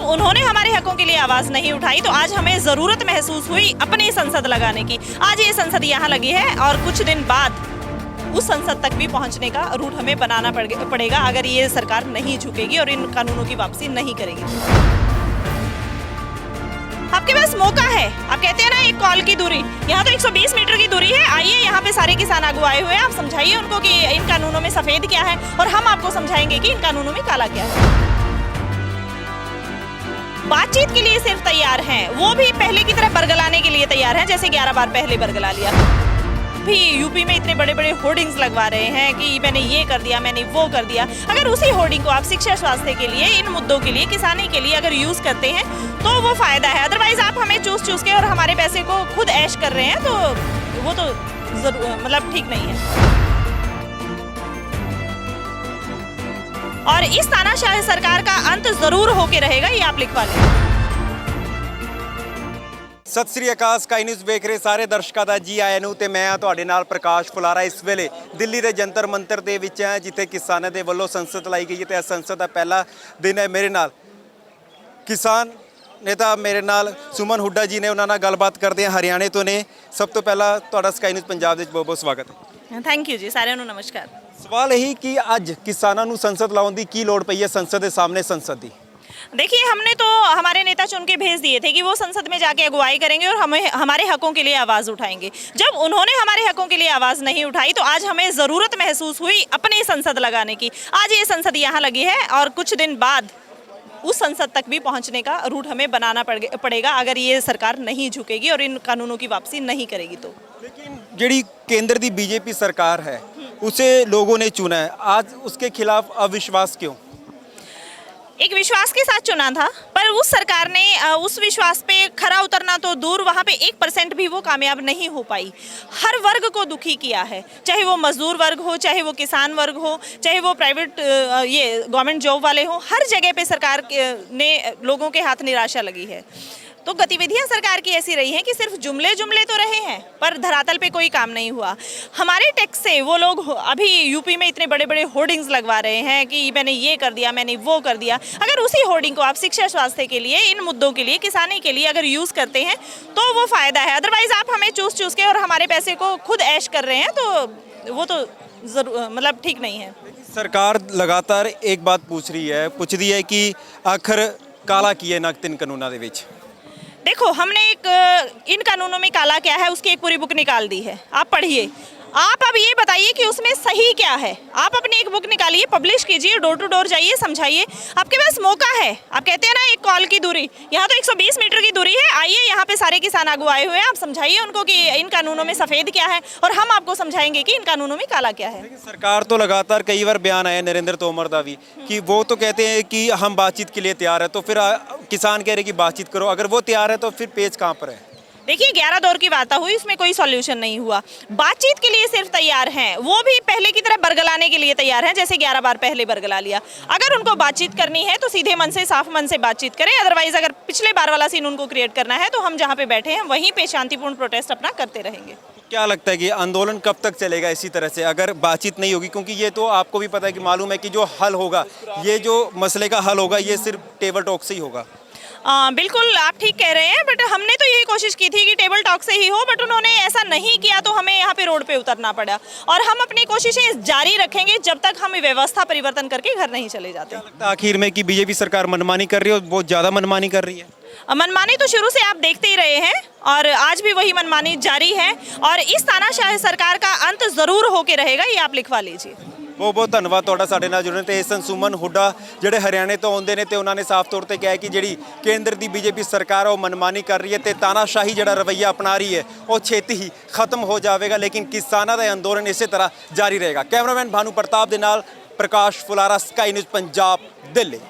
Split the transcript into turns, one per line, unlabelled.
जब उन्होंने हमारे हकों के लिए आवाज़ नहीं उठाई तो आज हमें ज़रूरत महसूस हुई अपनी संसद लगाने की। आज ये संसद यहाँ लगी है और कुछ दिन बाद उस संसद तक भी पहुँचने का रूट हमें बनाना पड़ेगा अगर ये सरकार नहीं झुकेगी और इन कानूनों की वापसी नहीं करेगी। आपके पास मौका है। आप कहते हैं ना एक कॉल की दूरी, यहाँ तो 120 मीटर की दूरी है। आइए यहाँ पे सारे किसान आगू आए हुए हैं, आप समझाइए उनको कि इन कानूनों में सफेद क्या है और हम आपको समझाएंगे कि इन कानूनों में काला क्या है। बातचीत के लिए सिर्फ तैयार हैं, वो भी पहले की तरह बरगलाने के लिए तैयार हैं, जैसे 11 बार पहले बरगला लिया। भी यूपी में इतने बड़े बड़े होर्डिंग्स लगवा रहे हैं कि मैंने ये कर दिया, मैंने वो कर दिया। अगर उसी होर्डिंग को आप शिक्षा स्वास्थ्य के लिए, इन मुद्दों के लिए, किसानी के लिए अगर यूज करते हैं तो वो फायदा है। अदरवाइज आप हमें चूस के और हमारे पैसे को खुद ऐश कर रहे हैं तो वो तो मतलब ठीक नहीं है। और इस तानाशाह सरकार का अंत जरूर होके रहेगा, ये आप लिखवा लें।
सत श्री अकाल। स्काई न्यूज़ ਵੇਖ ਰਹੇ ਸਾਰੇ ਦਰਸ਼ਕਾਂ ਦਾ ਜੀ ਆਇਆਂ ਨੂੰ ਤੇ ਮੈਂ ਆ ਤੁਹਾਡੇ ਨਾਲ ਪ੍ਰਕਾਸ਼ ਫੁਲਾਰਾ। ਇਸ ਵੇਲੇ ਦਿੱਲੀ ਦੇ ਜੰਤਰ ਮੰਤਰ ਦੇ ਵਿੱਚ ਹੈ ਜਿੱਥੇ ਕਿਸਾਨਾਂ ਦੇ ਵੱਲੋਂ ਸੰਸਦ ਲਾਈ ਗਈ ਹੈ ਤੇ ਇਸ ਸੰਸਦ ਦਾ ਪਹਿਲਾ ਦਿਨ ਹੈ। ਮੇਰੇ ਨਾਲ ਕਿਸਾਨ ਨੇਤਾ ਮੇਰੇ ਨਾਲ ਸੁਮਨ ਹੁੱਡਾ ਜੀ ਨੇ, ਉਹਨਾਂ ਨਾਲ ਗੱਲਬਾਤ ਕਰਦੇ ਹਾਂ। ਹਰਿਆਣੇ ਤੋਂ ਨੇ। ਸਭ ਤੋਂ ਪਹਿਲਾਂ ਤੁਹਾਡਾ ਸਕਾਈ ਨਿਊਜ਼ ਪੰਜਾਬ ਦੇ ਵਿੱਚ ਬਹੁਤ ਬਹੁਤ ਸਵਾਗਤ ਹੈ।
ਥੈਂਕ ਯੂ ਜੀ, ਸਾਰਿਆਂ ਨੂੰ ਨਮਸਕਾਰ।
ਸਵਾਲ ਇਹੀ ਕਿ ਅੱਜ ਕਿਸਾਨਾਂ ਨੂੰ ਸੰਸਦ ਲਾਉਣ ਦੀ ਕੀ ਲੋੜ ਪਈ ਹੈ ਸੰਸਦ ਦੇ सामने संसद ਦੀ?
देखिए, हमने तो हमारे नेता चुन के भेज दिए थे कि वो संसद में जाके अगुवाई करेंगे और हमें हमारे हकों के लिए आवाज़ उठाएंगे। जब उन्होंने हमारे हकों के लिए आवाज़ नहीं उठाई तो आज हमें ज़रूरत महसूस हुई अपनी संसद लगाने की। आज ये संसद यहाँ लगी है और कुछ दिन बाद उस संसद तक भी पहुँचने का रूट हमें बनाना पड़ेगा अगर ये सरकार नहीं झुकेगी और इन कानूनों की वापसी नहीं करेगी तो।
लेकिन ਜਿਹੜੀ केंद्र की बीजेपी सरकार है उसे लोगों ने चुना है, आज उसके खिलाफ अविश्वास क्यों?
एक विश्वास के साथ चुना था, पर उस सरकार ने उस विश्वास पे खरा उतरना तो दूर, वहाँ पे 1% भी वो कामयाब नहीं हो पाई। हर वर्ग को दुखी किया है, चाहे वो मजदूर वर्ग हो, चाहे वो किसान वर्ग हो, चाहे वो प्राइवेट ये गवर्नमेंट जॉब वाले हो। हर जगह पे सरकार ने लोगों के हाथ निराशा लगी है। तो गतिविधियां सरकार की ऐसी रही हैं कि सिर्फ जुमले तो रहे हैं पर धरातल पे कोई काम नहीं हुआ। हमारे टैक्स से वो लोग अभी यूपी में इतने बड़े बड़े होर्डिंग्स लगवा रहे हैं कि मैंने ये कर दिया, मैंने वो कर दिया। अगर उसी होर्डिंग को आप शिक्षा स्वास्थ्य के लिए, इन मुद्दों के लिए, किसानी के लिए अगर यूज़ करते हैं तो वो फ़ायदा है। अदरवाइज़ आप हमें चूस के और हमारे पैसे को खुद ऐश कर रहे हैं तो वो तो मतलब ठीक नहीं है।
सरकार लगातार एक बात पूछ रही है कि आखिर काला की है नकद इन कानूनों के विच?
देखो, हमने इन कानूनों में काला क्या है उसकी एक पूरी बुक निकाल दी है, आप पढ़िए। आप अब ये बताइए कि उसमें सही क्या है। आप अपनी एक बुक निकालिए, पब्लिश कीजिए, डोर टू डोर जाइए, समझाइए। आपके पास मौका है। आप कहते हैं ना एक कॉल की दूरी, यहाँ तो 120 मीटर की दूरी है। आइए यहाँ पे सारे किसान आगू आए हुए हैं, आप समझाइए उनको कि इन कानूनों में सफ़ेद क्या है और हम आपको समझाएंगे कि इन कानूनों में काला क्या है।
सरकार तो लगातार कई बार बयान आया नरेंद्र तोमर का भी कि वो तो कहते हैं कि हम बातचीत के लिए तैयार है, तो फिर किसान कह रहे कि बातचीत करो। अगर वो तैयार है तो फिर पेच कहाँ पर है?
देखिए, 11 दौर की वार्ता हुई, उसमें कोई सॉल्यूशन नहीं हुआ। बातचीत के लिए सिर्फ तैयार हैं, वो भी पहले की तरह बरगलाने के लिए तैयार हैं, जैसे 11 बार पहले बरगला लिया। अगर उनको बातचीत करनी है तो सीधे मन से, साफ मन से बातचीत करें। अदरवाइज अगर पिछले बार वाला सीन उनको क्रिएट करना है तो हम जहाँ पे बैठे हैं वहीं पे शांतिपूर्ण प्रोटेस्ट अपना करते रहेंगे।
क्या लगता है कि आंदोलन कब तक चलेगा इसी तरह से अगर बातचीत नहीं होगी? क्योंकि ये तो आपको भी पता है कि मालूम है कि जो हल होगा, ये जो मसले का हल होगा, ये सिर्फ टेबल टॉक से ही होगा।
बिल्कुल, आप ठीक कह रहे हैं, बट हमने तो यही कोशिश की थी कि टेबल टॉक से ही हो, बट उन्होंने ऐसा नहीं किया तो हमें यहाँ पे रोड पे उतरना पड़ा। और हम अपनी कोशिशें जारी रखेंगे जब तक हम व्यवस्था परिवर्तन करके घर नहीं चले जाते।
आखिर में कि बीजेपी सरकार मनमानी कर रही है, बहुत ज़्यादा मनमानी कर रही है।
मनमानी तो शुरू से आप देखते ही रहे हैं और आज भी वही मनमानी जारी है और इस तानाशाह सरकार का अंत जरूर होके रहेगा, ये आप लिखवा लीजिए।
बहुत बहुत धन्यवाद ਤੁਹਾਡਾ ਸਾਡੇ ਨਾਲ ਜੁੜਨ ਤੇ। ਇਸ ਸੁਮਨ ਹੁੱਡਾ ਜਿਹੜੇ ਹਰਿਆਣੇ ਤੋਂ ਆਉਂਦੇ ਨੇ ਤੇ ਉਹਨਾਂ ਨੇ ਸਾਫ਼ ਤੌਰ ਤੇ ਕਿਹਾ ਕਿ ਜਿਹੜੀ ਕੇਂਦਰ ਦੀ ਬੀਜੇਪੀ ਸਰਕਾਰ ਉਹ ਮਨਮਾਨੀ ਕਰ ਰਹੀ ਹੈ ਤੇ ਤਾਨਾਸ਼ਾਹੀ ਜਿਹੜਾ ਰਵੱਈਆ ਅਪਣਾ ਰਹੀ ਹੈ ਉਹ ਛੇਤੀ ਹੀ ਖਤਮ ਹੋ ਜਾਵੇਗਾ, ਲੇਕਿਨ ਕਿਸਾਨਾਂ ਦਾ ਅੰਦੋਲਨ ਇਸੇ ਤਰ੍ਹਾਂ ਜਾਰੀ ਰਹੇਗਾ। ਕੈਮਰਾਮੈਨ ਭਾਨੂ ਪ੍ਰਤਾਪ ਦੇ ਨਾਲ ਪ੍ਰਕਾਸ਼ ਫੁਲਾਰਾ, ਸਕਾਈ ਨਿਊਜ਼ ਪੰਜਾਬ, ਦਿੱਲੀ।